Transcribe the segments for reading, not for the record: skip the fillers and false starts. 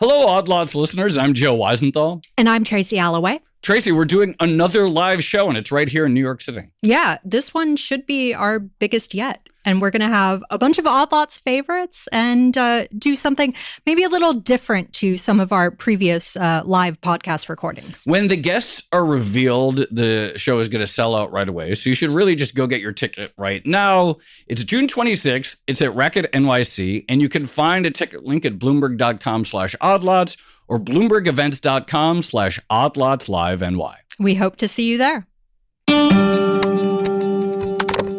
Hello, Odd Lots listeners. I'm Joe Weisenthal. And I'm Tracy Alloway. Tracy, we're doing another live show, and it's right here in New York City. Yeah, this one should be our biggest yet. And we're going to have a bunch of Odd Lots favorites and do something maybe a little different to some of our previous live podcast recordings. When the guests are revealed, the show is going to sell out right away. So you should really just go get your ticket right now. It's June 26th. It's at Racket NYC. And you can find a ticket link at bloomberg.com/oddlots or bloombergevents.com/oddlotslive.ny. We hope to see you there.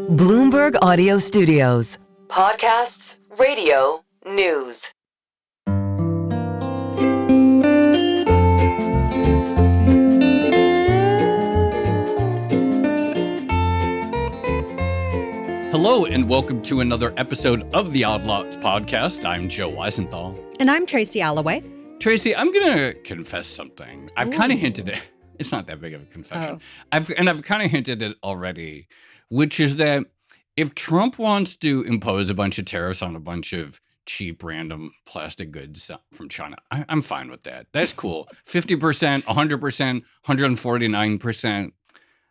Bloomberg Audio Studios. Podcasts, radio, news. Hello, and welcome to another episode of the Odd Lots podcast. I'm Joe Weisenthal. And I'm Tracy Alloway. Tracy, I'm going to confess something. I've kind of hinted it. It's not that big of a confession. I've kind of hinted it already, which is that if Trump wants to impose a bunch of tariffs on a bunch of cheap, random plastic goods from China, I'm fine with that. That's cool. 50%, 100%, 149%.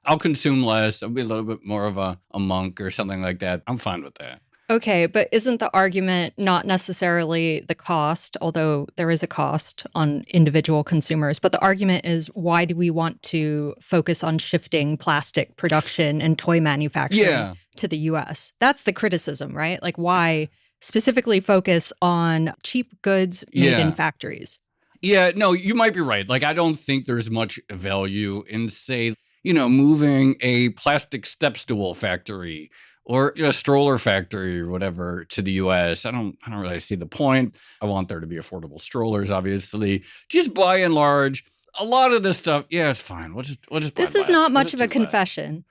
I'll consume less. I'll be a little bit more of a monk or something like that. I'm fine with that. Okay, but isn't the argument not necessarily the cost, although there is a cost on individual consumers, but the argument is why do we want to focus on shifting plastic production and toy manufacturing to the U.S.? That's the criticism, right? Like why specifically focus on cheap goods made in factories? Yeah, no, you might be right. Like I don't think there's much value in, say, moving a plastic step stool factory or a stroller factory or whatever to the U.S. I don't really see the point. I want there to be affordable strollers, obviously. Just by and large, a lot of this stuff, it's fine. We'll just buy This is not much of a confession.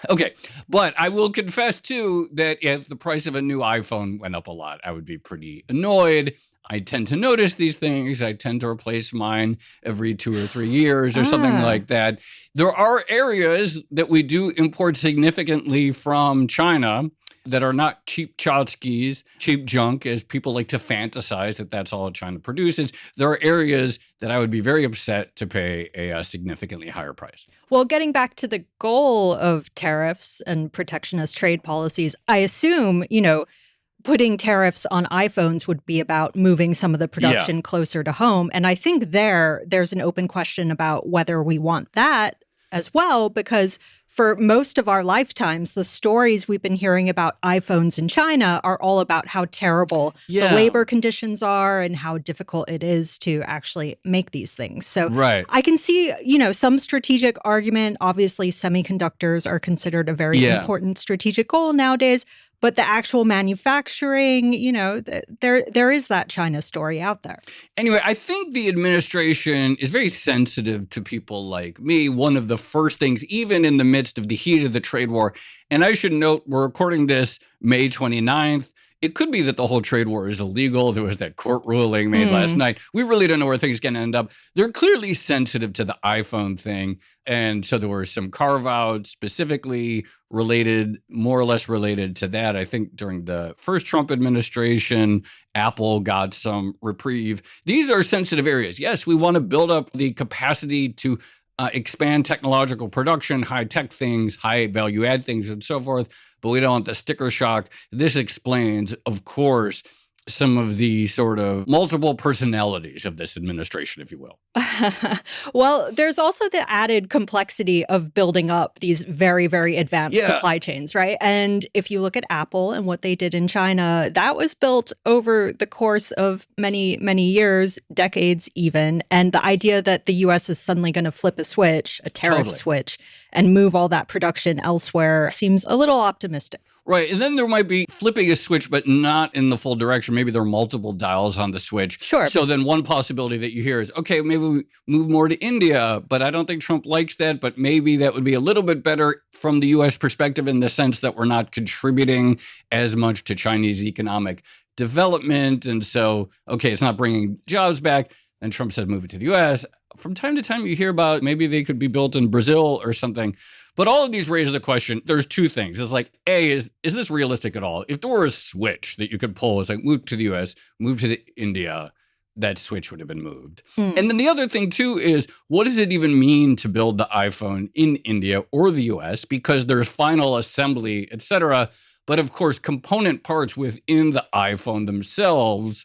Okay, but I will confess, too, that if the price of a new iPhone went up a lot, I would be pretty annoyed. I tend to notice these things. I tend to replace mine every 2 or 3 years or something like that. There are areas that we do import significantly from China that are not cheap tchotchkes, cheap junk, as people like to fantasize that that's all China produces. There are areas that I would be very upset to pay a significantly higher price. Well, getting back to the goal of tariffs and protectionist trade policies, I assume, putting tariffs on iPhones would be about moving some of the production closer to home. And I think there's an open question about whether we want that as well, because for most of our lifetimes, the stories we've been hearing about iPhones in China are all about how terrible the labor conditions are and how difficult it is to actually make these things. So I can see, some strategic argument. Obviously, semiconductors are considered a very important strategic goal nowadays. But the actual manufacturing, there is that China story out there. Anyway, I think the administration is very sensitive to people like me. One of the first things, even in the midst of the heat of the trade war, and I should note, we're recording this May 29th. It could be that the whole trade war is illegal. There was that court ruling made last night. We really don't know where things are going to end up. They're clearly sensitive to the iPhone thing. And so there were some carve-outs specifically related, more or less related to that. I think during the first Trump administration, Apple got some reprieve. These are sensitive areas. Yes, we want to build up the capacity to expand technological production, high-tech things, high-value-add things, and so forth. But we don't want the sticker shock. This explains, of course, some of the sort of multiple personalities of this administration, if you will. Well, there's also the added complexity of building up these very, very advanced supply chains, right? And if you look at Apple and what they did in China, that was built over the course of many, many years, decades even. And the idea that the U.S. is suddenly going to flip a switch, a tariff switch, and move all that production elsewhere seems a little optimistic. Right. And then there might be flipping a switch, but not in the full direction. Maybe there are multiple dials on the switch. Sure. So then one possibility that you hear is, okay, maybe we move more to India, but I don't think Trump likes that. But maybe that would be a little bit better from the U.S. perspective in the sense that we're not contributing as much to Chinese economic development. And so, okay, it's not bringing jobs back. And Trump said move it to the U.S. From time to time, you hear about maybe they could be built in Brazil or something. But all of these raise the question, there's two things. It's like, A, is this realistic at all? If there were a switch that you could pull, it's like move to the U.S., move to India, that switch would have been moved. And then the other thing, too, is what does it even mean to build the iPhone in India or the US? Because there's final assembly, et cetera. But of course, component parts within the iPhone themselves,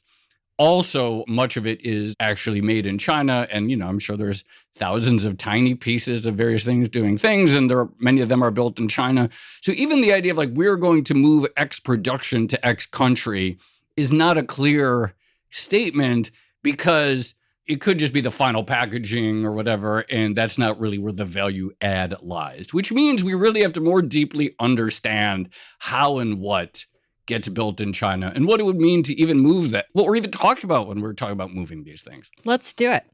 also much of it is actually made in China. And, I'm sure there's thousands of tiny pieces of various things doing things, and many of them are built in China. So even the idea of we're going to move X production to X country is not a clear statement, because it could just be the final packaging or whatever, and that's not really where the value add lies, which means we really have to more deeply understand how and what gets built in China and what it would mean to even move that, what we're even talking about when we're talking about moving these things. Let's do it.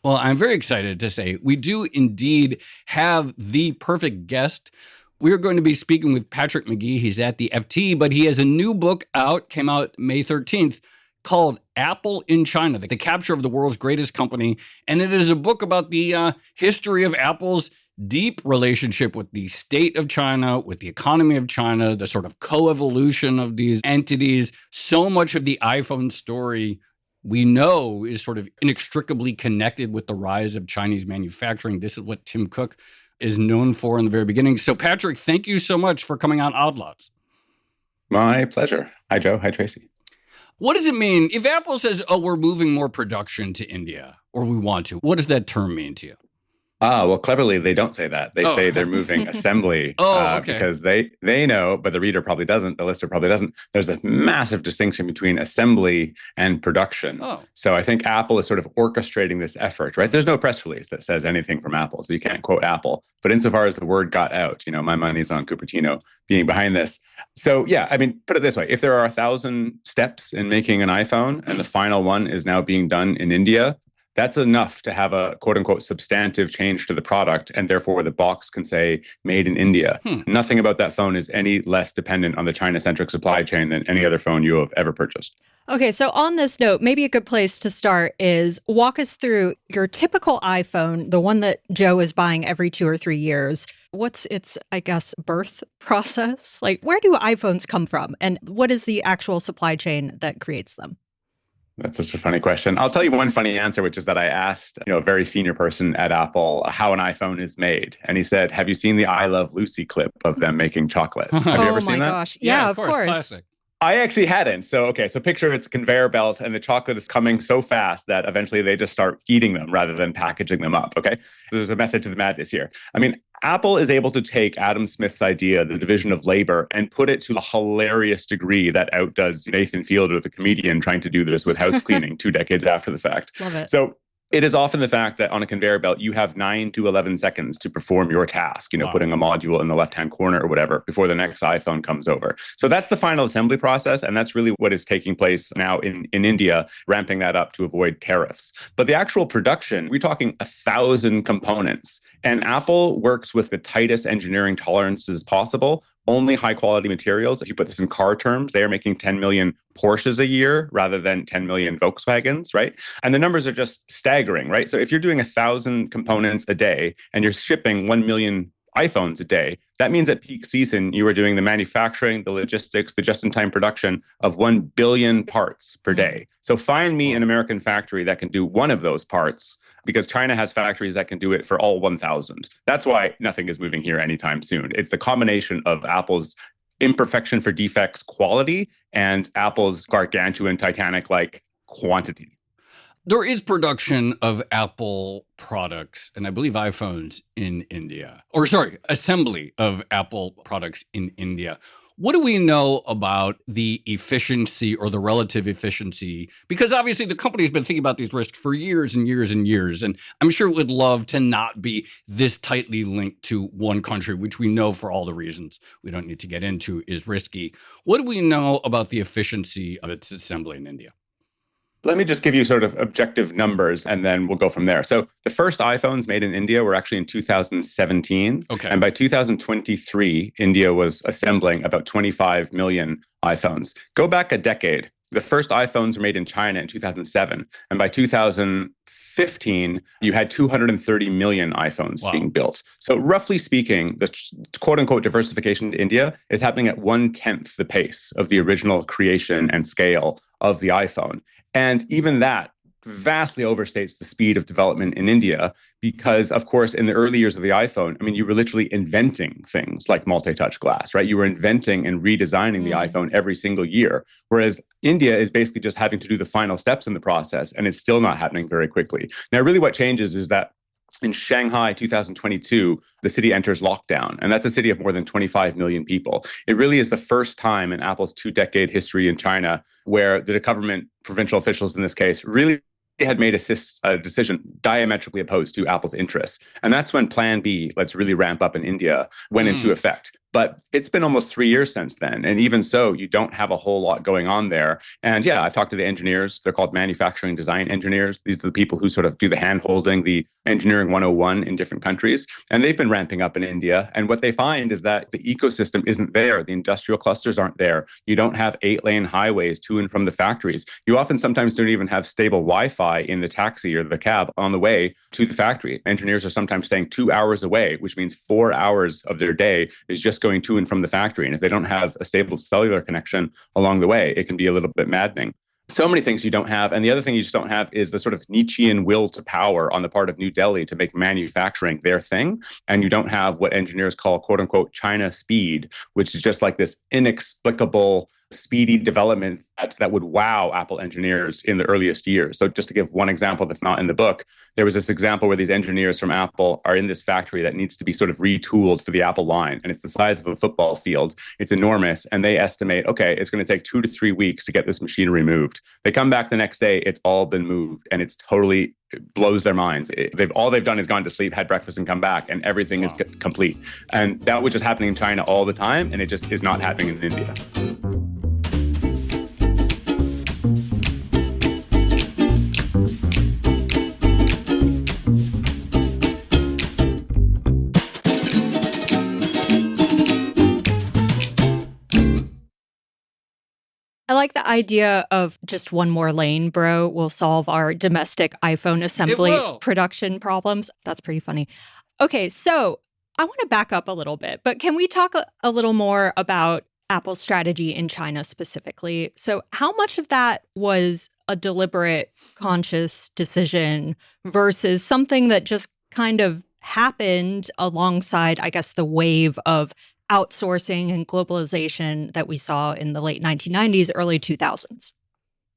Well, I'm very excited to say we do indeed have the perfect guest. We're going to be speaking with Patrick McGee. He's at the FT, but he has a new book out, came out May 13th, called Apple in China, the capture of the world's greatest company. And it is a book about the history of Apple's deep relationship with the state of China, with the economy of China, the sort of coevolution of these entities. So much of the iPhone story we know is sort of inextricably connected with the rise of Chinese manufacturing. This is what Tim Cook is known for in the very beginning. So Patrick, thank you so much for coming on Odd Lots. My pleasure. Hi, Joe. Hi, Tracy. What does it mean if Apple says, we're moving more production to India, or we want to? What does that term mean to you? Well, cleverly, they don't say that. They say they're moving assembly because they know, but the reader probably doesn't, the listener probably doesn't. There's a massive distinction between assembly and production. So I think Apple is sort of orchestrating this effort, right? There's no press release that says anything from Apple, so you can't quote Apple. But insofar as the word got out, my money's on Cupertino being behind this. So yeah, I mean, put it this way. If there are 1,000 steps in making an iPhone and the final one is now being done in India, that's enough to have a quote unquote substantive change to the product. And therefore the box can say made in India. Nothing about that phone is any less dependent on the China-centric supply chain than any other phone you have ever purchased. Okay, so on this note, maybe a good place to start is walk us through your typical iPhone, the one that Joe is buying every 2 or 3 years. What's its, birth process? Where do iPhones come from? And what is the actual supply chain that creates them? That's such a funny question. I'll tell you one funny answer, which is that I asked, a very senior person at Apple how an iPhone is made. And he said, have you seen the I Love Lucy clip of them making chocolate? Have you ever seen that? Oh my gosh. Yeah, of course. Classic. I actually hadn't. So picture it's a conveyor belt and the chocolate is coming so fast that eventually they just start eating them rather than packaging them up. Okay. So there's a method to the madness here. I mean, Apple is able to take Adam Smith's idea, the division of labor, and put it to a hilarious degree that outdoes Nathan Fielder, the comedian, trying to do this with house cleaning 2 decades after the fact. Love it. So it is often the fact that on a conveyor belt, you have 9 to 11 seconds to perform your task, putting a module in the left-hand corner or whatever before the next iPhone comes over. So that's the final assembly process. And that's really what is taking place now in India, ramping that up to avoid tariffs. But the actual production, we're talking 1,000 components. And Apple works with the tightest engineering tolerances possible. Only high quality materials. If you put this in car terms, they are making 10 million Porsches a year rather than 10 million Volkswagens, right? And the numbers are just staggering, right? So if you're doing 1,000 components a day and you're shipping 1 million iPhones a day, that means at peak season, you are doing the manufacturing, the logistics, the just-in-time production of 1 billion parts per day. So find me an American factory that can do one of those parts, because China has factories that can do it for all 1,000. That's why nothing is moving here anytime soon. It's the combination of Apple's imperfection for defects quality and Apple's gargantuan Titanic-like quantity. There is production of Apple products, and I believe iPhones in India. Assembly of Apple products in India. What do we know about the efficiency or the relative efficiency? Because obviously the company's been thinking about these risks for years and years and years, and I'm sure it would love to not be this tightly linked to one country, which we know for all the reasons we don't need to get into is risky. What do we know about the efficiency of its assembly in India? Let me just give you sort of objective numbers, and then we'll go from there. So the first iPhones made in India were actually in 2017. Okay. And by 2023, India was assembling about 25 million iPhones. Go back a decade. The first iPhones were made in China in 2007. And by 2015, you had 230 million iPhones being built. So roughly speaking, the quote unquote diversification to India is happening at 1/10 the pace of the original creation and scale of the iPhone. And even that vastly overstates the speed of development in India because, of course, in the early years of the iPhone, I mean, you were literally inventing things like multi-touch glass, right? You were inventing and redesigning the iPhone every single year, whereas India is basically just having to do the final steps in the process, and it's still not happening very quickly. Now, really what changes is that in Shanghai 2022, the city enters lockdown, and that's a city of more than 25 million people. It really is the first time in Apple's 2-decade history in China where the government, provincial officials in this case, really had made a decision diametrically opposed to Apple's interests. And that's when Plan B, let's really ramp up in India, went into effect. But it's been almost 3 years since then. And even so, you don't have a whole lot going on there. And yeah, I've talked to the engineers. They're called manufacturing design engineers. These are the people who sort of do the hand-holding, the engineering 101 in different countries. And they've been ramping up in India. And what they find is that the ecosystem isn't there. The industrial clusters aren't there. You don't have 8-lane highways to and from the factories. You often sometimes don't even have stable Wi-Fi in the taxi or the cab on the way to the factory. Engineers are sometimes staying 2 hours away, which means 4 hours of their day is just going to and from the factory. And if they don't have a stable cellular connection along the way, it can be a little bit maddening. So many things you don't have. And the other thing you just don't have is the sort of Nietzschean will to power on the part of New Delhi to make manufacturing their thing. And you don't have what engineers call, quote unquote, China speed, which is just like this inexplicable speedy development that would wow Apple engineers in the earliest years. So just to give one example that's not in the book, there was this example where these engineers from Apple are in this factory that needs to be sort of retooled for the Apple line. And it's the size of a football field. It's enormous. And they estimate, okay, it's going to take 2 to 3 weeks to get this machinery moved. They come back the next day, it's all been moved. And it blows their minds. All they've done is gone to sleep, had breakfast, and come back, and everything is complete. And that was just happening in China all the time, and it just is not happening in India. I like the idea of just one more lane, bro, will solve our domestic iPhone assembly production problems. That's pretty funny. Okay, so I want to back up a little bit, but can we talk a little more about Apple's strategy in China specifically? So how much of that was a deliberate, conscious decision versus something that just kind of happened alongside, I guess, the wave of outsourcing and globalization that we saw in the late 1990s, early 2000s?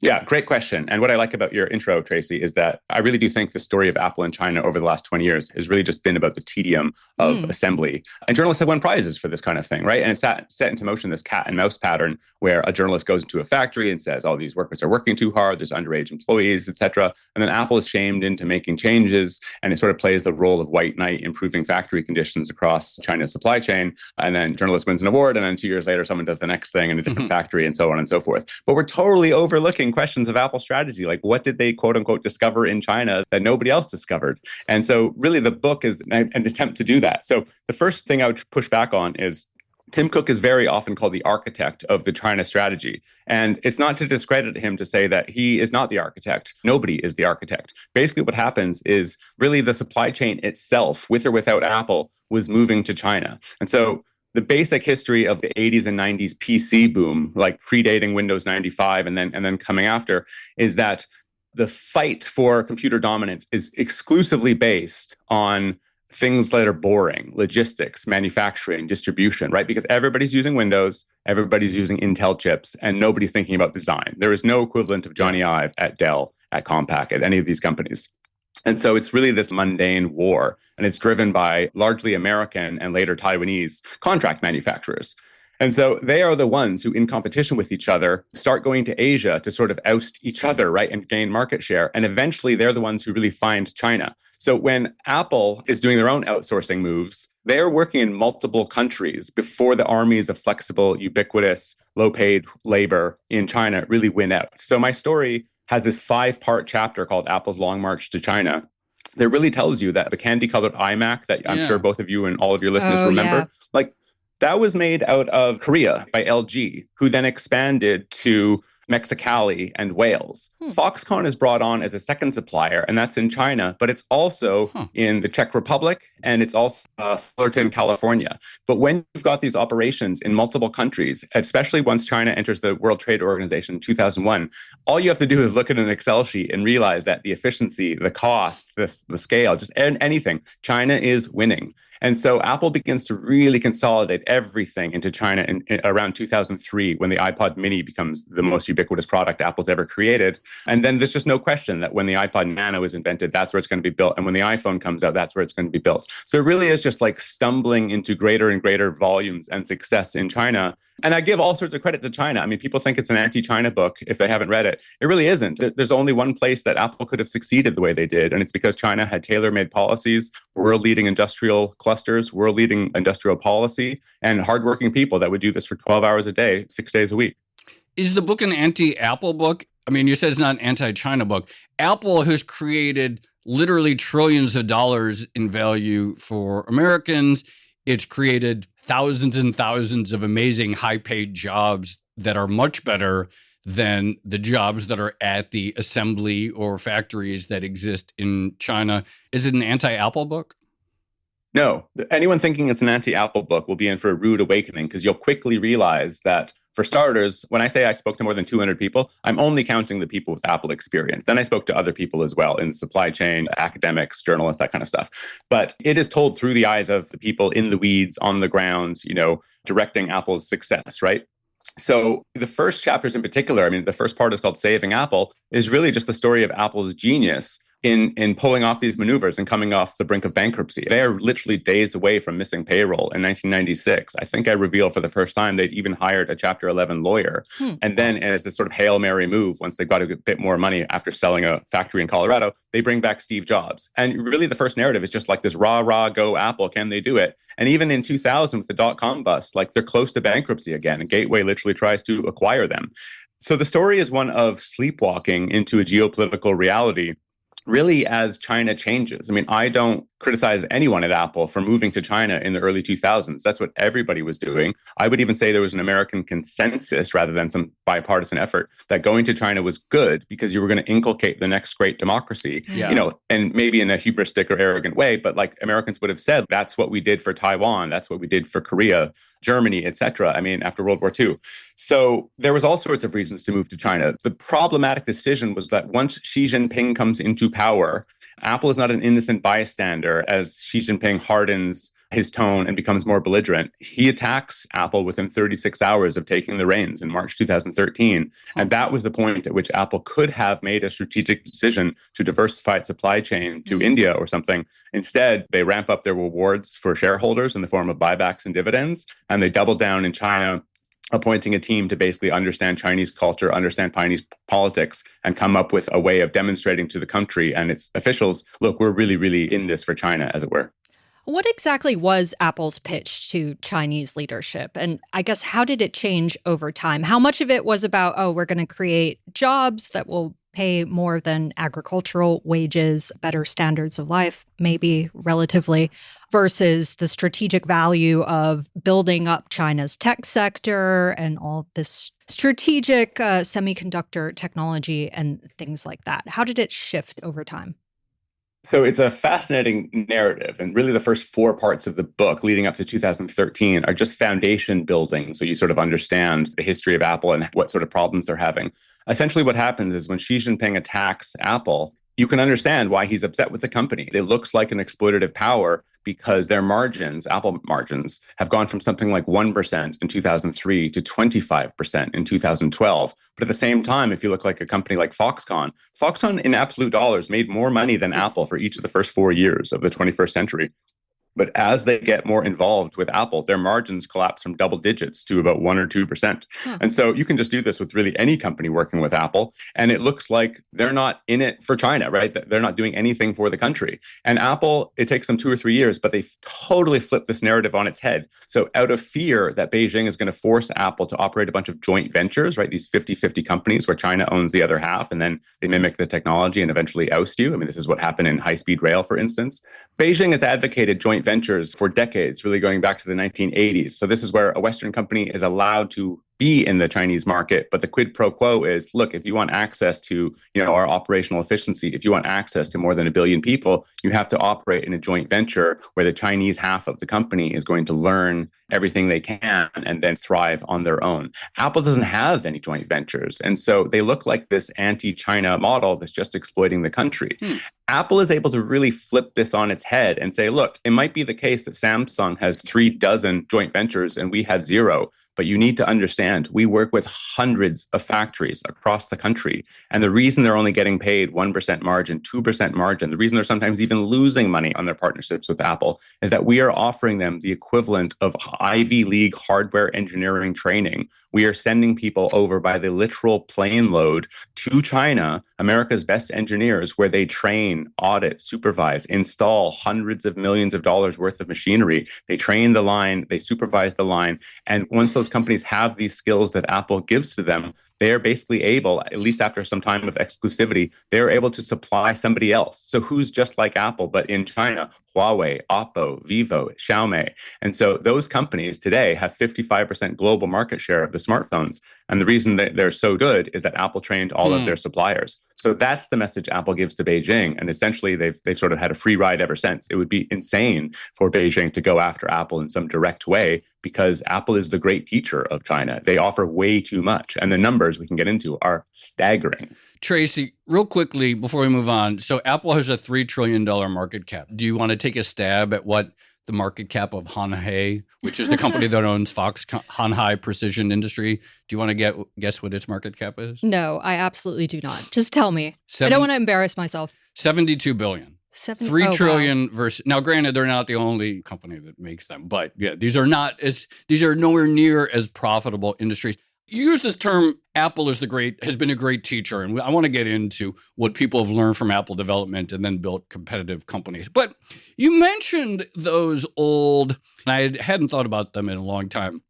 Yeah, great question. And what I like about your intro, Tracy, is that I really do think the story of Apple in China over the last 20 years has really just been about the tedium of assembly. And journalists have won prizes for this kind of thing, right? And it's set into motion this cat and mouse pattern where a journalist goes into a factory and says, oh, these workers are working too hard, there's underage employees, et cetera. And then Apple is shamed into making changes, and it sort of plays the role of white knight, improving factory conditions across China's supply chain. And then journalist wins an award, and then 2 years later, someone does the next thing in a different factory, and so on and so forth. But we're totally overlooking questions of Apple strategy. Like, what did they, quote unquote, discover in China that nobody else discovered? And so really the book is an attempt to do that. So the first thing I would push back on is Tim Cook is very often called the architect of the China strategy. And it's not to discredit him to say that he is not the architect. Nobody is the architect. Basically, what happens is really the supply chain itself, with or without Apple, was moving to China. And so the basic history of the 80s and 90s PC boom, like predating Windows 95 and then coming after, is that the fight for computer dominance is exclusively based on things that are boring: logistics, manufacturing, distribution, right? Because everybody's using Windows, everybody's using Intel chips, and nobody's thinking about design. There is no equivalent of Johnny Ive at Dell, at Compaq, at any of these companies. And so it's really this mundane war, and it's driven by largely American and later Taiwanese contract manufacturers. And so they are the ones who, in competition with each other, start going to Asia to sort of oust each other, right, and gain market share. And eventually they're the ones who really find China. So when Apple is doing their own outsourcing moves, they're working in multiple countries before the armies of flexible, ubiquitous, low-paid labor in China really win out. So my story has this 5-part chapter called Apple's Long March to China that really tells you that the candy-colored iMac that I'm sure both of you and all of your listeners remember, like that was made out of Korea by LG, who then expanded to Mexicali, and Wales. Foxconn is brought on as a second supplier, and that's in China, but it's also in the Czech Republic, and it's also Fullerton, California. But when you've got these operations in multiple countries, especially once China enters the World Trade Organization in 2001, all you have to do is look at an Excel sheet and realize that the efficiency, the cost, the scale, just anything, China is winning. And so Apple begins to really consolidate everything into China in around 2003, when the iPod mini becomes the most ubiquitous product Apple's ever created. And then there's just no question that when the iPod Nano is invented, that's where it's going to be built. And when the iPhone comes out, that's where it's going to be built. So it really is just like stumbling into greater and greater volumes and success in China. And I give all sorts of credit to China. I mean, people think it's an anti-China book if they haven't read it. It really isn't. There's only one place that Apple could have succeeded the way they did, and it's because China had tailor-made policies, world-leading industrial clusters, world-leading industrial policy, and hardworking people that would do this for 12 hours a day, 6 days a week. Is the book an anti-Apple book? I mean, you said it's not an anti-China book. Apple has created literally trillions of dollars in value for Americans. It's created thousands and thousands of amazing high-paid jobs that are much better than the jobs that are at the assembly or factories that exist in China. Is it an anti-Apple book? No. Anyone thinking it's an anti-Apple book will be in for a rude awakening, because you'll quickly realize that, for starters, when I say I spoke to more than 200 people, I'm only counting the people with Apple experience. Then I spoke to other people as well in supply chain, academics, journalists, that kind of stuff. But it is told through the eyes of the people in the weeds, on the ground, directing Apple's success, right? So the first chapters in particular, I mean, the first part is called Saving Apple, is really just the story of Apple's genius in pulling off these maneuvers and coming off the brink of bankruptcy. They are literally days away from missing payroll. In 1996, I think I revealed for the first time they'd even hired a Chapter 11 lawyer. And then, as this sort of Hail Mary move, once they got a bit more money after selling a factory in Colorado, they bring back Steve Jobs. And really the first narrative is just like this rah, go Apple, can they do it? And even in 2000 with the dot-com bust, like they're close to bankruptcy again. And Gateway literally tries to acquire them. So the story is one of sleepwalking into a geopolitical reality, really, as China changes. I mean, I don't criticize anyone at Apple for moving to China in the early 2000s. That's what everybody was doing. I would even say there was an American consensus, rather than some bipartisan effort, that going to China was good because you were going to inculcate the next great democracy, and maybe in a hubristic or arrogant way, but like Americans would have said, that's what we did for Taiwan, that's what we did for Korea, Germany, etc. I mean, after World War II. So there was all sorts of reasons to move to China. The problematic decision was that once Xi Jinping comes into power, Apple is not an innocent bystander as Xi Jinping hardens his tone and becomes more belligerent. He attacks Apple within 36 hours of taking the reins in March 2013. And that was the point at which Apple could have made a strategic decision to diversify its supply chain to India or something. Instead, they ramp up their rewards for shareholders in the form of buybacks and dividends, and they double down in China, appointing a team to basically understand Chinese culture, understand Chinese politics, and come up with a way of demonstrating to the country and its officials, look, we're really, really in this for China, as it were. What exactly was Apple's pitch to Chinese leadership? And I guess, how did it change over time? How much of it was about, we're going to create jobs that will pay more than agricultural wages, better standards of life, maybe relatively, versus the strategic value of building up China's tech sector and all this strategic semiconductor technology and things like that? How did it shift over time? So it's a fascinating narrative. And really the first 4 parts of the book leading up to 2013 are just foundation building. So you sort of understand the history of Apple and what sort of problems they're having. Essentially what happens is when Xi Jinping attacks Apple, you can understand why he's upset with the company. It looks like an exploitative power because their margins, Apple margins, have gone from something like 1% in 2003 to 25% in 2012. But at the same time, if you look like a company like Foxconn, Foxconn in absolute dollars made more money than Apple for each of the first 4 years of the 21st century. But as they get more involved with Apple, their margins collapse from double digits to about 1 or 2%. And so you can just do this with really any company working with Apple. And it looks like they're not in it for China, right? They're not doing anything for the country. And Apple, it takes them 2 or 3 years, but they totally flip this narrative on its head. So out of fear that Beijing is going to force Apple to operate a bunch of joint ventures, right? These 50-50 companies where China owns the other half, and then they mimic the technology and eventually oust you. I mean, this is what happened in high-speed rail, for instance. Beijing has advocated joint ventures for decades, really going back to the 1980s. So this is where a Western company is allowed to be in the Chinese market, but the quid pro quo is, look, if you want access to, our operational efficiency, if you want access to more than 1 billion people, you have to operate in a joint venture where the Chinese half of the company is going to learn everything they can and then thrive on their own. Apple doesn't have any joint ventures. And so they look like this anti-China model that's just exploiting the country. Apple is able to really flip this on its head and say, look, it might be the case that Samsung has 36 joint ventures and we have 0. But you need to understand, we work with hundreds of factories across the country. And the reason they're only getting paid 1% margin, 2% margin, the reason they're sometimes even losing money on their partnerships with Apple is that we are offering them the equivalent of Ivy League hardware engineering training. We are sending people over by the literal plane load to China, America's best engineers, where they train, audit, supervise, install hundreds of millions of dollars worth of machinery. They train the line, they supervise the line. And once those companies have these skills that Apple gives to them, they are basically able, at least after some time of exclusivity, they're able to supply somebody else. So who's just like Apple, but in China? Huawei, Oppo, Vivo, Xiaomi. And so those companies today have 55% global market share of the smartphones. And the reason that they're so good is that Apple trained all of their suppliers. So that's the message Apple gives to Beijing. And essentially, they've sort of had a free ride ever since. It would be insane for Beijing to go after Apple in some direct way because Apple is the great teacher of China. They offer way too much. And the numbers we can get into are staggering. Tracy, real quickly before we move on. So Apple has a $3 trillion market cap. Do you want to take a stab at what the market cap of Huawei, which is the company that owns Huawei Precision Industry, do you want to guess what its market cap is? No, I absolutely do not. Just tell me. I don't want to embarrass myself. $72 billion. 3 trillion versus, now granted, they're not the only company that makes them, but yeah, these are nowhere near as profitable industries. You use this term, Apple has been a great teacher. And I want to get into what people have learned from Apple development and then built competitive companies. But you mentioned those old, and I hadn't thought about them in a long time,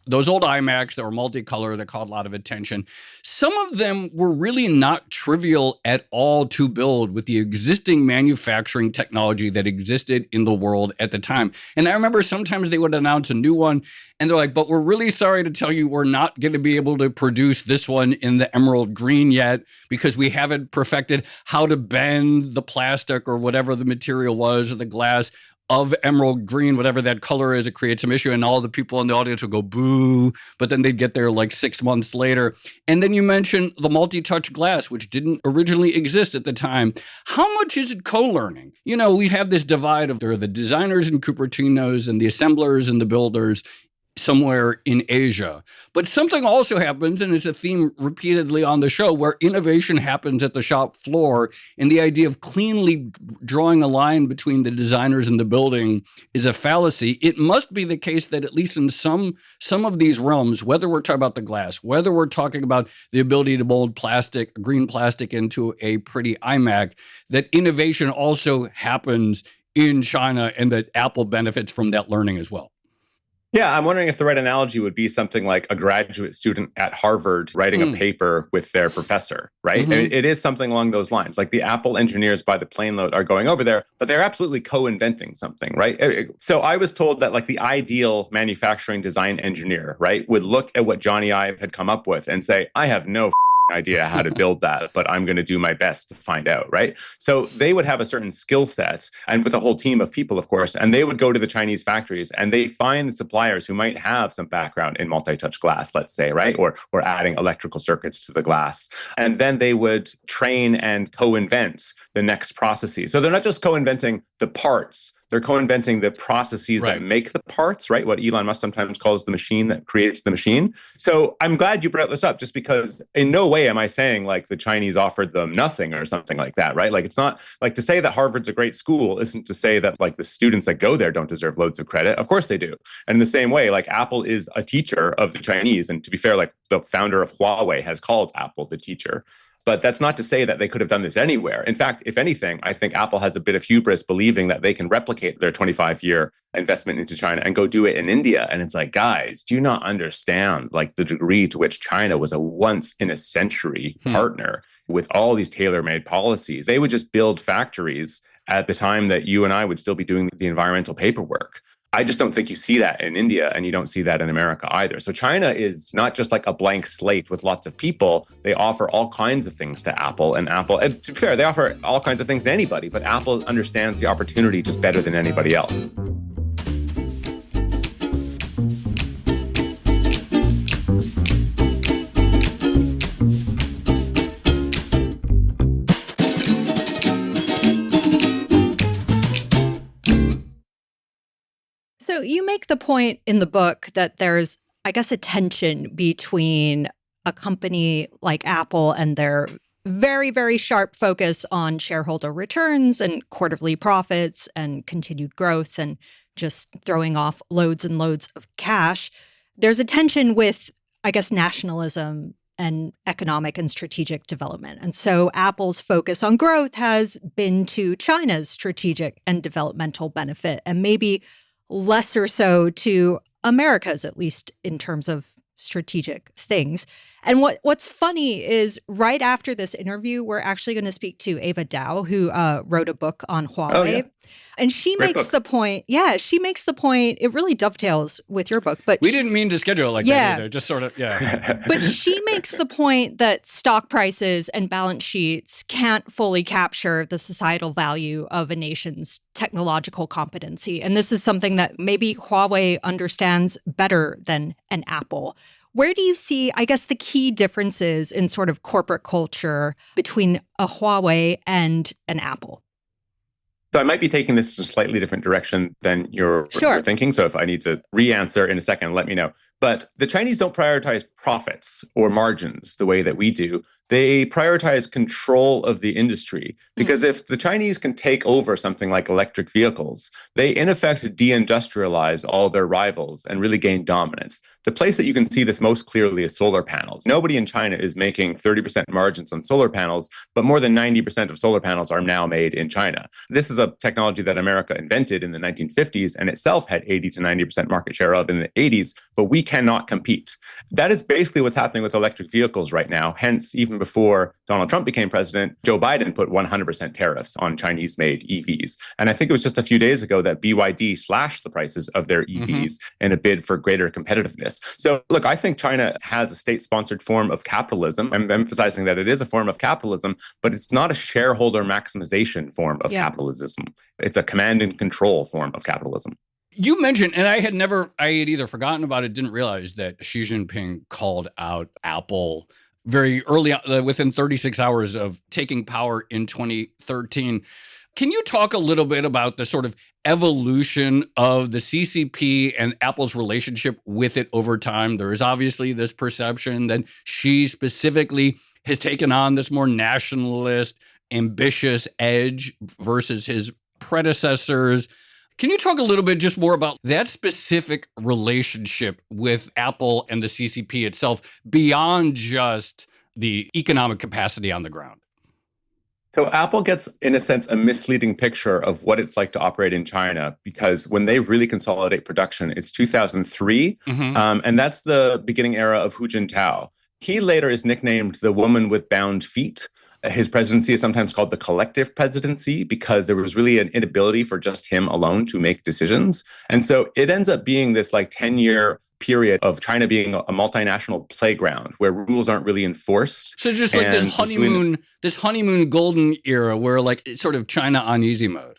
those old iMacs that were multicolor that caught a lot of attention. Some of them were really not trivial at all to build with the existing manufacturing technology that existed in the world at the time. And I remember sometimes they would announce a new one and they're like, but we're really sorry to tell you we're not going to be able to produce this one in the emerald green yet because we haven't perfected how to bend the plastic or whatever the material was or the glass of emerald green, whatever that color is. It creates some issue and all the people in the audience will go boo, but then they'd get there like 6 months later. And then you mentioned the multi-touch glass, which didn't originally exist at the time. How much is it co-learning? We have this divide of there are the designers in Cupertinos and the assemblers and the builders somewhere in Asia. But something also happens, and it's a theme repeatedly on the show, where innovation happens at the shop floor, and the idea of cleanly drawing a line between the designers and the building is a fallacy. It must be the case that at least in some of these realms, whether we're talking about the glass, whether we're talking about the ability to mold green plastic into a pretty iMac, that innovation also happens in China and that Apple benefits from that learning as well. Yeah, I'm wondering if the right analogy would be something like a graduate student at Harvard writing a paper with their professor, right? Mm-hmm. It is something along those lines. Like the Apple engineers by the plane load are going over there, but they're absolutely co-inventing something, right? So I was told that like the ideal manufacturing design engineer, right, would look at what Johnny Ive had come up with and say, I have no idea how to build that, but I'm going to do my best to find out, right? So they would have a certain skill set and with a whole team of people, of course, and they would go to the Chinese factories and they find the suppliers who might have some background in multi-touch glass, let's say, right? Or adding electrical circuits to the glass. And then they would train and co-invent the next processes. So they're not just co-inventing the parts, they're co-inventing the processes that make the parts, right? What Elon Musk sometimes calls the machine that creates the machine. So I'm glad you brought this up just because in no way am I saying like the Chinese offered them nothing or something like that, right? Like it's not like to say that Harvard's a great school isn't to say that like the students that go there don't deserve loads of credit. Of course they do. And in the same way, like Apple is a teacher of the Chinese. And to be fair, like the founder of Huawei has called Apple the teacher. But that's not to say that they could have done this anywhere. In fact, if anything, I think Apple has a bit of hubris believing that they can replicate their 25-year investment into China and go do it in India. And it's like, guys, do you not understand like the degree to which China was a once in a century partner with all these tailor-made policies? They would just build factories at the time that you and I would still be doing the environmental paperwork. I just don't think you see that in India, and you don't see that in America either. So China is not just like a blank slate with lots of people. They offer all kinds of things to Apple, and to be fair, they offer all kinds of things to anybody, but Apple understands the opportunity just better than anybody else. So you make the point in the book that there's, I guess, a tension between a company like Apple and their very, very sharp focus on shareholder returns and quarterly profits and continued growth and just throwing off loads and loads of cash. There's a tension with, I guess, nationalism and economic and strategic development. And so Apple's focus on growth has been to China's strategic and developmental benefit, and maybe lesser so to America's, at least in terms of strategic things. And what's funny is right after this interview, we're actually going to speak to Ava Dow, who wrote a book on Huawei. Oh, yeah. And she Great makes book. the point, she makes the point, it really dovetails with your book. But We didn't mean to schedule it like that either, just sort of, But she makes the point that stock prices and balance sheets can't fully capture the societal value of a nation's technological competency. And this is something that maybe Huawei understands better than an Apple. Where do you see, I guess, the key differences in sort of corporate culture between a Huawei and an Apple? So I might be taking this in a slightly different direction than you're thinking. So if I need to re-answer in a second, let me know. But the Chinese don't prioritize profits or margins the way that we do. They prioritize control of the industry. Because if the Chinese can take over something like electric vehicles, they in effect deindustrialize all their rivals and really gain dominance. The place that you can see this most clearly is solar panels. Nobody in China is making 30% margins on solar panels, but more than 90% of solar panels are now made in China. This is a technology that America invented in the 1950s and itself had 80 to 90% market share of in the 80s, but we cannot compete. That is basically what's happening with electric vehicles right now. Hence, even before Donald Trump became president, Joe Biden put 100% tariffs on Chinese-made EVs. And I think it was just a few days ago that BYD slashed the prices of their EVs in a bid for greater competitiveness. So look, I think China has a state-sponsored form of capitalism. I'm emphasizing that it is a form of capitalism, but it's not a shareholder maximization form of capitalism. It's a command and control form of capitalism. You mentioned, and I had either forgotten about it, didn't realize that Xi Jinping called out Apple very early, within 36 hours of taking power in 2013. Can you talk a little bit about the sort of evolution of the CCP and Apple's relationship with it over time? There is obviously this perception that Xi specifically has taken on this more nationalist, ambitious edge versus his predecessors. Can you talk a little bit just more about that specific relationship with Apple and the CCP itself beyond just the economic capacity on the ground? So Apple gets, in a sense, a misleading picture of what it's like to operate in China, because when they really consolidate production, it's 2003, and that's the beginning era of Hu Jintao. He later is nicknamed the woman with bound feet. His presidency is sometimes called the collective presidency because there was really an inability for just him alone to make decisions. And so it ends up being this like 10-year period of China being a multinational playground where rules aren't really enforced. So just like this honeymoon golden era where like it's sort of China on easy mode.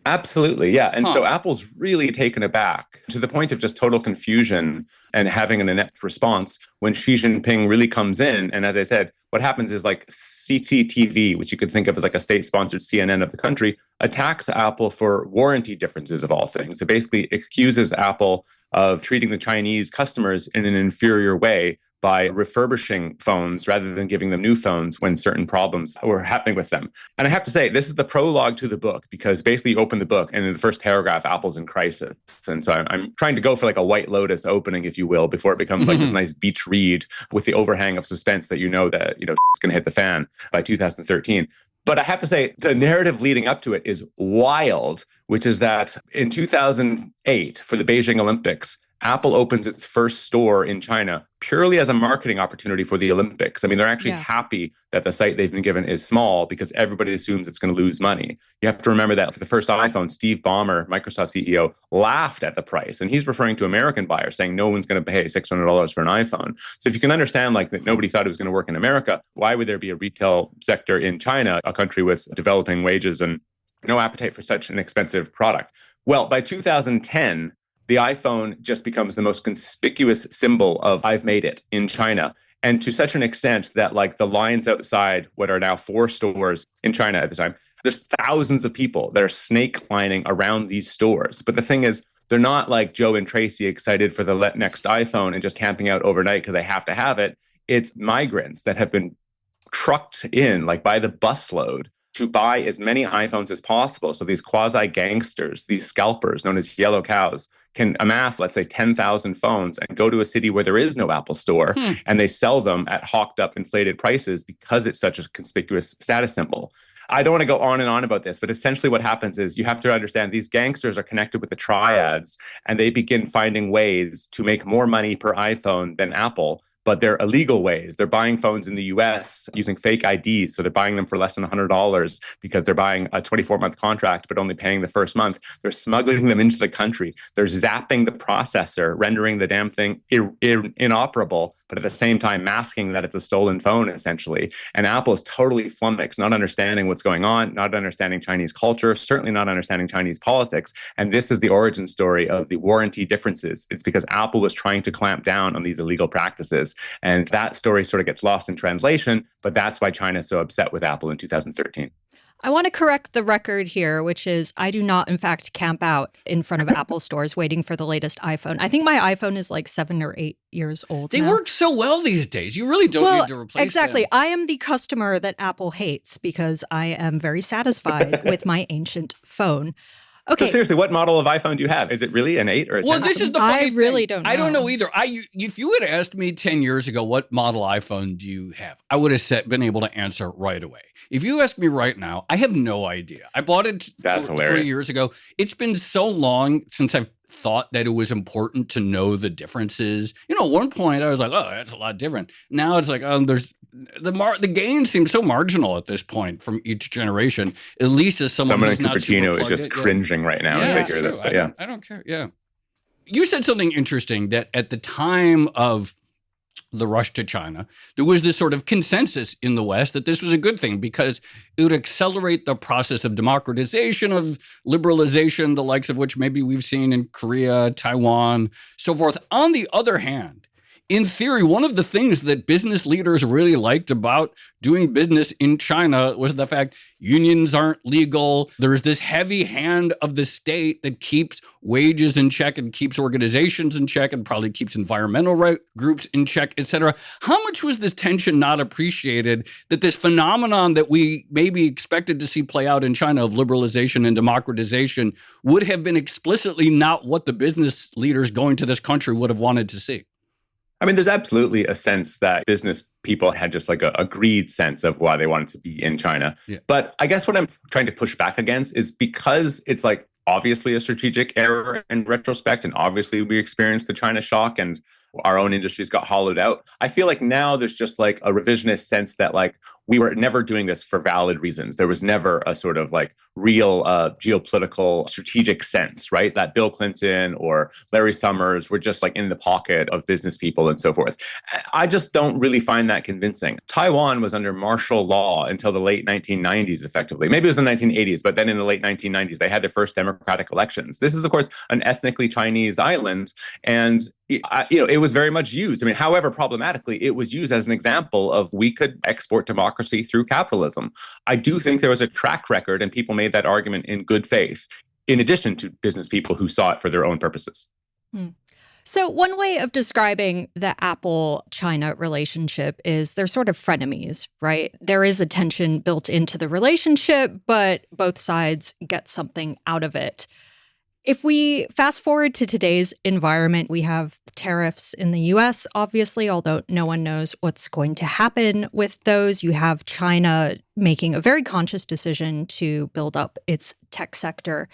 Absolutely, yeah. And so Apple's really taken aback to the point of just total confusion and having an inept response when Xi Jinping really comes in. And as I said, what happens is like CCTV, which you could think of as like a state-sponsored CNN of the country, attacks Apple for warranty differences of all things. It basically accuses Apple of treating the Chinese customers in an inferior way by refurbishing phones rather than giving them new phones when certain problems were happening with them. And I have to say, this is the prologue to the book, because basically you open the book and in the first paragraph, Apple's in crisis. And so I'm trying to go for like a White Lotus opening, if you will, before it becomes like this nice beach read with the overhang of suspense that that, it's going to hit the fan by 2013. But I have to say, the narrative leading up to it is wild, which is that in 2008, for the Beijing Olympics, Apple opens its first store in China purely as a marketing opportunity for the Olympics. I mean, they're actually happy that the site they've been given is small because everybody assumes it's going to lose money. You have to remember that for the first iPhone, Steve Ballmer, Microsoft CEO, laughed at the price. And he's referring to American buyers, saying no one's going to pay $600 for an iPhone. So if you can understand like that nobody thought it was going to work in America, why would there be a retail sector in China, a country with developing wages and no appetite for such an expensive product? Well, by 2010, the iPhone just becomes the most conspicuous symbol of I've made it in China. And to such an extent that like the lines outside what are now 4 stores in China at the time, there's thousands of people that are snake lining around these stores. But the thing is, they're not like Joe and Tracy excited for the next iPhone and just camping out overnight because they have to have it. It's migrants that have been trucked in like by the busload to buy as many iPhones as possible. So these quasi-gangsters, these scalpers known as yellow cows, can amass, let's say, 10,000 phones and go to a city where there is no Apple store, and they sell them at hawked up inflated prices because it's such a conspicuous status symbol. I don't want to go on and on about this, but essentially what happens is you have to understand these gangsters are connected with the triads, and they begin finding ways to make more money per iPhone than Apple. But they're illegal ways. They're buying phones in the US using fake IDs. So they're buying them for less than $100 because they're buying a 24-month contract, but only paying the first month. They're smuggling them into the country. They're zapping the processor, rendering the damn thing inoperable, but at the same time masking that it's a stolen phone, essentially. And Apple is totally flummoxed, not understanding what's going on, not understanding Chinese culture, certainly not understanding Chinese politics. And this is the origin story of the warranty differences. It's because Apple was trying to clamp down on these illegal practices. And that story sort of gets lost in translation, but that's why China is so upset with Apple in 2013. I want to correct the record here, which is I do not, in fact, camp out in front of Apple stores waiting for the latest iPhone. I think my iPhone is like 7 or 8 years old. They work so well these days. You really don't need to replace them. Exactly. I am the customer that Apple hates because I am very satisfied with my ancient phone. Okay. So seriously, what model of iPhone do you have? Is it really an 8 or a 10? Well, this is the funny I really don't know. I don't know either. If you had asked me 10 years ago, what model iPhone do you have? I would have been able to answer right away. If you ask me right now, I have no idea. I bought it 3 years ago. It's been so long since I've thought that it was important to know the differences. At one point I was like, oh, that's a lot different. Now it's like, there's the gain seems so marginal at this point from each generation, at least as someone who's not super Cupertino is just cringing right now as they hear this. But I don't care. Yeah. You said something interesting that at the time of the rush to China, there was this sort of consensus in the West that this was a good thing because it would accelerate the process of democratization, of liberalization, the likes of which maybe we've seen in Korea, Taiwan, so forth. On the other hand, in theory, one of the things that business leaders really liked about doing business in China was the fact unions aren't legal. There's this heavy hand of the state that keeps wages in check and keeps organizations in check and probably keeps environmental groups in check, et cetera. How much was this tension not appreciated that this phenomenon that we maybe expected to see play out in China of liberalization and democratization would have been explicitly not what the business leaders going to this country would have wanted to see? I mean, there's absolutely a sense that business people had just like a greed sense of why they wanted to be in China. Yeah. But I guess what I'm trying to push back against is because it's like obviously a strategic error in retrospect, and obviously we experienced the China shock and our own industries got hollowed out. I feel like now there's just like a revisionist sense that like we were never doing this for valid reasons. There was never a sort of like real geopolitical strategic sense, right? That Bill Clinton or Larry Summers were just like in the pocket of business people and so forth. I just don't really find that convincing. Taiwan was under martial law until the late 1990s, effectively. Maybe it was the 1980s, but then in the late 1990s, they had their first democratic elections. This is, of course, an ethnically Chinese island, and it was very much used. I mean, however problematically, it was used as an example of we could export democracy through capitalism. I do think there was a track record, and people made that argument in good faith, in addition to business people who saw it for their own purposes. So one way of describing the Apple-China relationship is they're sort of frenemies, right? There is a tension built into the relationship, but both sides get something out of it. If we fast forward to today's environment, we have tariffs in the US, obviously, although no one knows what's going to happen with those. You have China making a very conscious decision to build up its tech sector.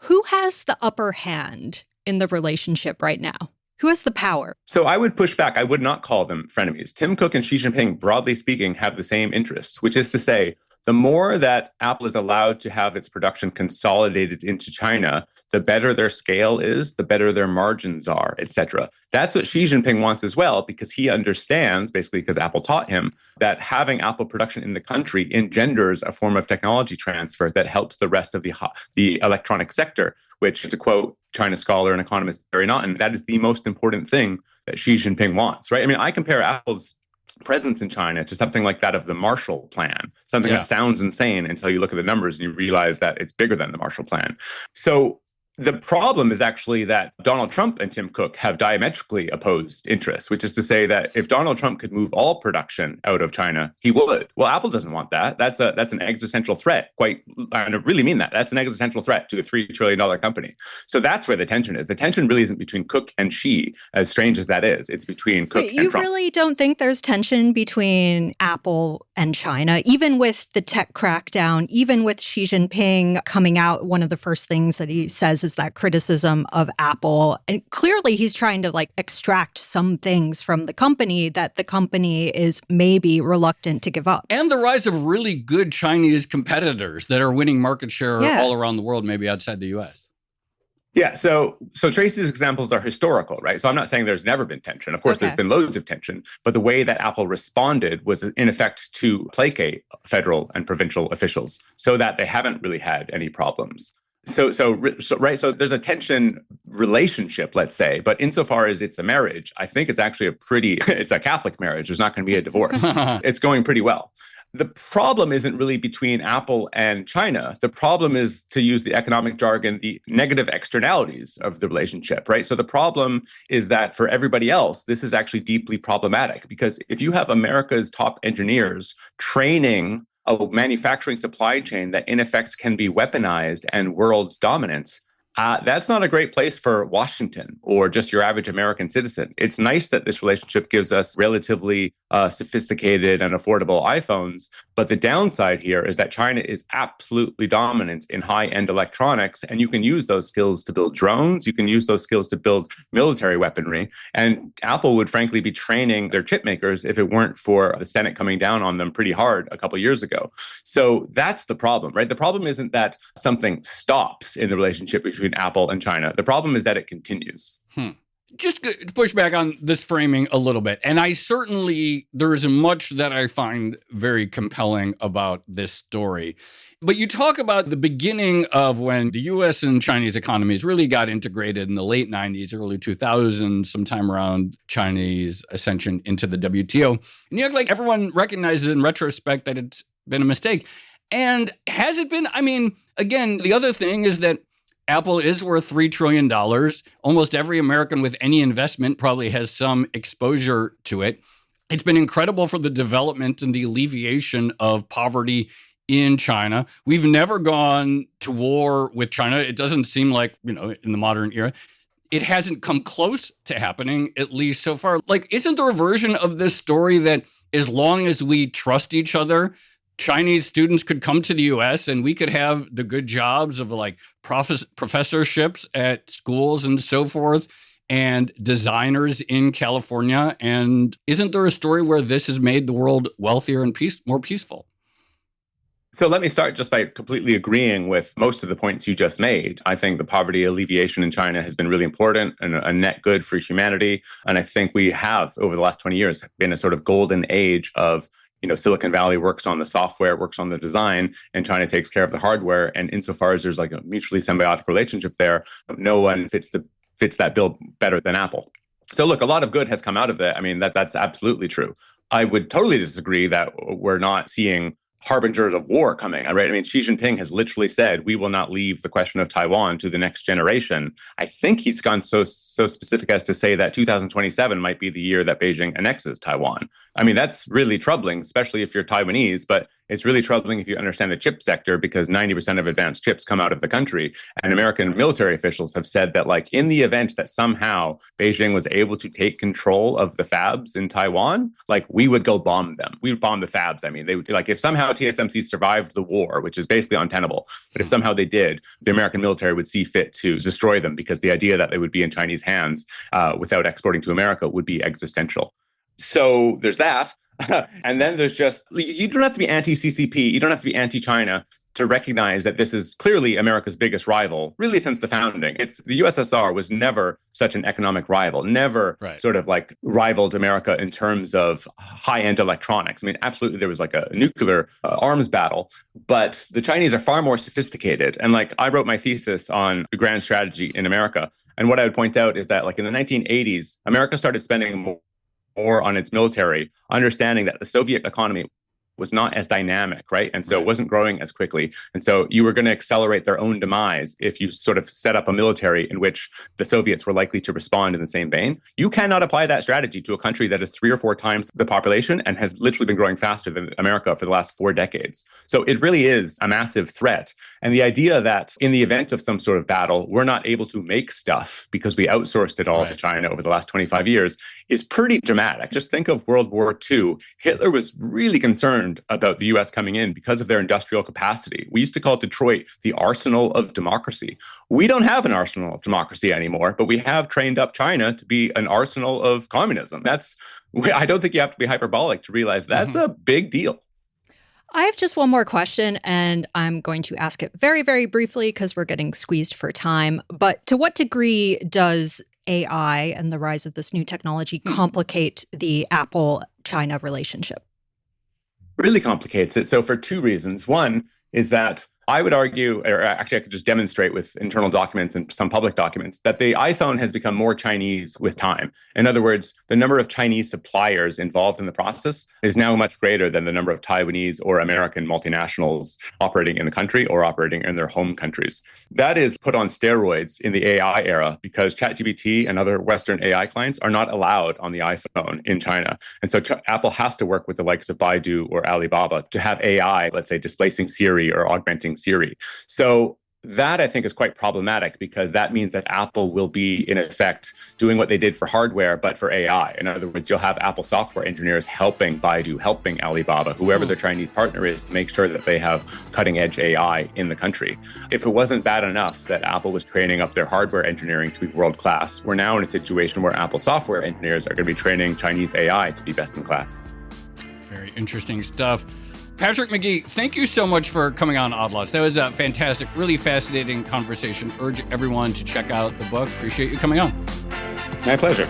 Who has the upper hand in the relationship right now? Who has the power? So I would push back. I would not call them frenemies. Tim Cook and Xi Jinping, broadly speaking, have the same interests, which is to say, the more that Apple is allowed to have its production consolidated into China, the better their scale is, the better their margins are, et cetera. That's what Xi Jinping wants as well, because he understands, basically because Apple taught him, that having Apple production in the country engenders a form of technology transfer that helps the rest of the electronic sector, which, to quote China scholar and economist Barry Naughton, that is the most important thing that Xi Jinping wants, right? I mean, I compare Apple's presence in China to something like that of the Marshall Plan, something that sounds insane until you look at the numbers and you realize that it's bigger than the Marshall Plan. So the problem is actually that Donald Trump and Tim Cook have diametrically opposed interests, which is to say that if Donald Trump could move all production out of China, he would. Well, Apple doesn't want that. That's an existential threat. I really mean that. That's an existential threat to a $3 trillion company. So that's where the tension is. The tension really isn't between Cook and Xi, as strange as that is. It's between Cook and Trump. You really don't think there's tension between Apple and China, even with the tech crackdown, even with Xi Jinping coming out, one of the first things that he says is that criticism of Apple. And clearly he's trying to extract some things from the company that the company is maybe reluctant to give up. And the rise of really good Chinese competitors that are winning market share all around the world, maybe outside the US. Yeah, so Tracy's examples are historical, right? So I'm not saying there's never been tension. Of course, there's been loads of tension, but the way that Apple responded was in effect to placate federal and provincial officials so that they haven't really had any problems. So there's a tension relationship, let's say, but insofar as it's a marriage, I think it's actually it's a Catholic marriage. There's not going to be a divorce. It's going pretty well. The problem isn't really between Apple and China. The problem is, to use the economic jargon, the negative externalities of the relationship, right? So the problem is that for everybody else, this is actually deeply problematic, because if you have America's top engineers training a manufacturing supply chain that in effect can be weaponized and world's dominance, that's not a great place for Washington or just your average American citizen. It's nice that this relationship gives us relatively sophisticated and affordable iPhones, but the downside here is that China is absolutely dominant in high-end electronics, and you can use those skills to build drones, you can use those skills to build military weaponry, and Apple would frankly be training their chip makers if it weren't for the Senate coming down on them pretty hard a couple of years ago. So that's the problem, right? The problem isn't that something stops in the relationship between Apple and China. The problem is that it continues. Just to push back on this framing a little bit. And there is much that I find very compelling about this story. But you talk about the beginning of when the US and Chinese economies really got integrated in the late 90s, early 2000s, sometime around Chinese ascension into the WTO. And you act like everyone recognizes in retrospect that it's been a mistake. And has it been? I mean, again, the other thing is that Apple is worth $3 trillion. Almost every American with any investment probably has some exposure to it. It's been incredible for the development and the alleviation of poverty in China. We've never gone to war with China. It doesn't seem like, in the modern era. It hasn't come close to happening, at least so far. Isn't there a version of this story that as long as we trust each other, Chinese students could come to the U.S. and we could have the good jobs of professorships at schools and so forth, and designers in California? And isn't there a story where this has made the world wealthier and more peaceful? So let me start just by completely agreeing with most of the points you just made. I think the poverty alleviation in China has been really important and a net good for humanity. And I think we have, over the last 20 years, been a sort of golden age of Silicon Valley works on the software, works on the design, and China takes care of the hardware. And insofar as there's a mutually symbiotic relationship there, no one fits that bill better than Apple. So look, a lot of good has come out of it. I mean, that's absolutely true. I would totally disagree that we're not seeing harbingers of war coming, right? I mean, Xi Jinping has literally said, we will not leave the question of Taiwan to the next generation. I think he's gone so specific as to say that 2027 might be the year that Beijing annexes Taiwan. I mean, that's really troubling, especially if you're Taiwanese, but It's really troubling if you understand the chip sector, because 90% of advanced chips come out of the country. And American military officials have said that, like, in the event that somehow Beijing was able to take control of the fabs in Taiwan, like, we would go bomb them. We would bomb the fabs. I mean, they would, like, if somehow TSMC survived the war, which is basically untenable, but if somehow they did, the American military would see fit to destroy them, because the idea that they would be in Chinese hands without exporting to America would be existential. So there's that. And then there's just, you don't have to be anti-CCP, you don't have to be anti-China to recognize that this is clearly America's biggest rival, really since the founding. The USSR was never such an economic rival, never sort of like rivaled America in terms of high-end electronics. I mean, absolutely, there was like a nuclear arms battle, but the Chinese are far more sophisticated. And like, I wrote my thesis on the grand strategy in America. And what I would point out is that, like, in the 1980s, America started spending more on its military, understanding that the Soviet economy was not as dynamic, right? And so it wasn't growing as quickly. And so you were going to accelerate their own demise if you sort of set up a military in which the Soviets were likely to respond in the same vein. You cannot apply that strategy to a country that is 3 or 4 times the population and has literally been growing faster than America for the last 4 decades. So it really is a massive threat. And the idea that in the event of some sort of battle, we're not able to make stuff because we outsourced it all to China over the last 25 years is pretty dramatic. Just think of World War II. Hitler was really concerned about the US coming in because of their industrial capacity. We used to call Detroit the arsenal of democracy. We don't have an arsenal of democracy anymore, but we have trained up China to be an arsenal of communism. I don't think you have to be hyperbolic to realize that's a big deal. I have just one more question, and I'm going to ask it very, very briefly because we're getting squeezed for time. But to what degree does AI and the rise of this new technology complicate the Apple-China relationship? Really complicates it. So for 2 reasons. One is that I would argue, or actually I could just demonstrate with internal documents and some public documents, that the iPhone has become more Chinese with time. In other words, the number of Chinese suppliers involved in the process is now much greater than the number of Taiwanese or American multinationals operating in the country or operating in their home countries. That is put on steroids in the AI era because ChatGPT and other Western AI clients are not allowed on the iPhone in China. And so Apple has to work with the likes of Baidu or Alibaba to have AI, let's say, displacing Siri or augmenting Siri. So that, I think, is quite problematic because that means that Apple will be, in effect, doing what they did for hardware, but for AI. In other words, you'll have Apple software engineers helping Baidu, helping Alibaba, whoever their Chinese partner is, to make sure that they have cutting-edge AI in the country. If it wasn't bad enough that Apple was training up their hardware engineering to be world-class, we're now in a situation where Apple software engineers are going to be training Chinese AI to be best in class. Very interesting stuff. Patrick McGee, thank you so much for coming on Odd Lots. That was a fantastic, really fascinating conversation. Urge everyone to check out the book. Appreciate you coming on. My pleasure.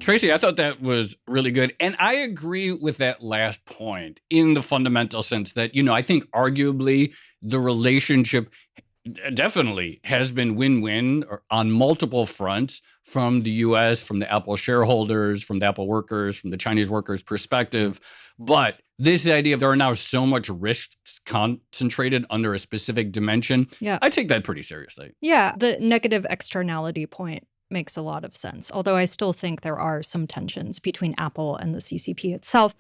Tracy, I thought that was really good. And I agree with that last point in the fundamental sense that, I think arguably the relationship definitely has been win-win on multiple fronts from the U.S., from the Apple shareholders, from the Apple workers, from the Chinese workers' perspective. But this idea there are now so much risks concentrated under a specific dimension, I take that pretty seriously. Yeah, the negative externality point makes a lot of sense, although I still think there are some tensions between Apple and the CCP itself.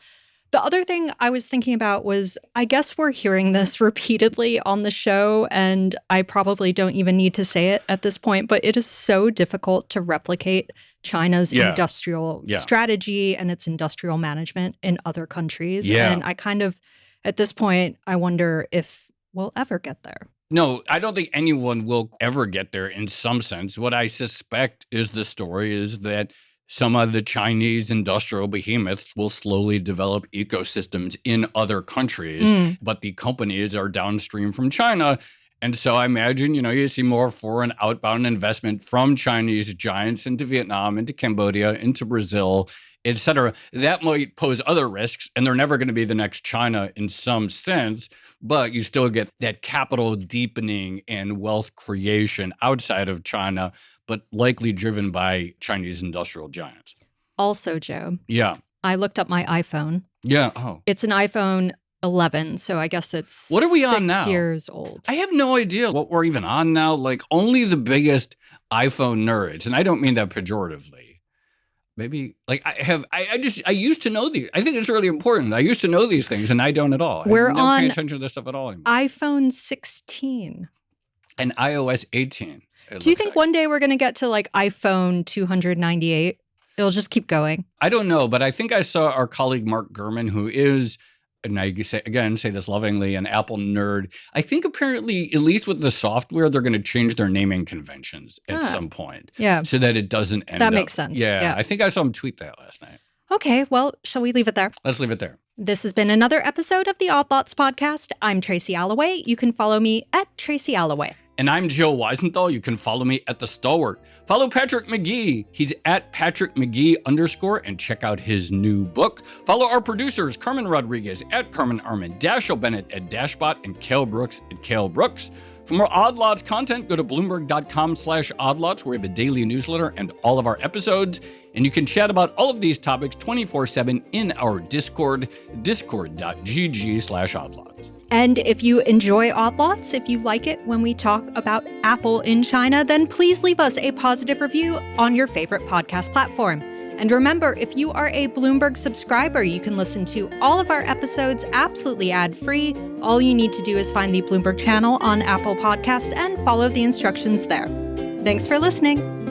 The other thing I was thinking about was, I guess we're hearing this repeatedly on the show, and I probably don't even need to say it at this point, but it is so difficult to replicate China's industrial strategy and its industrial management in other countries. And I kind of, at this point, I wonder if we'll ever get there. No, I don't think anyone will ever get there in some sense. What I suspect is the story is that some of the Chinese industrial behemoths will slowly develop ecosystems in other countries, but the companies are downstream from China. And so I imagine, you see more foreign outbound investment from Chinese giants into Vietnam, into Cambodia, into Brazil, et cetera. That might pose other risks, and they're never going to be the next China in some sense, but you still get that capital deepening and wealth creation outside of China, but likely driven by Chinese industrial giants. Also, Joe. Yeah. I looked up my iPhone. Yeah. Oh. It's an iPhone 11, so I guess it's What are we on 6 now? years old. I have no idea what we're even on now. Like, only the biggest iPhone nerds, and I don't mean that pejoratively. Maybe, like, I used to know these. I think it's really important. I used to know these things, and I don't at all. We're I don't on pay attention to this stuff at all anymore. iPhone 16. And iOS 18. Do you think one day we're going to get to like iPhone 298? It'll just keep going. I don't know, but I think I saw our colleague Mark Gurman, who is, and I say this lovingly, an Apple nerd. I think apparently, at least with the software, they're going to change their naming conventions at some point. Yeah. So that it doesn't end up. That makes sense. Yeah. I think I saw him tweet that last night. Okay, well, shall we leave it there? Let's leave it there. This has been another episode of the Odd Lots podcast. I'm Tracy Alloway. You can follow me at Tracy Alloway. And I'm Joe Weisenthal. You can follow me at The Stalwart. Follow Patrick McGee. He's at Patrick McGee _ and check out his new book. Follow our producers, Carmen Rodriguez at Carmen Armin, Dashiell Bennett at Dashbot, and Cale Brooks at Cale Brooks. For more Odd Lots content, go to Bloomberg.com/oddlots, where we have a daily newsletter and all of our episodes. And you can chat about all of these topics 24/7 in our Discord, discord.gg/oddlots. And if you enjoy Odd Lots, if you like it when we talk about Apple in China, then please leave us a positive review on your favorite podcast platform. And remember, if you are a Bloomberg subscriber, you can listen to all of our episodes absolutely ad-free. All you need to do is find the Bloomberg channel on Apple Podcasts and follow the instructions there. Thanks for listening.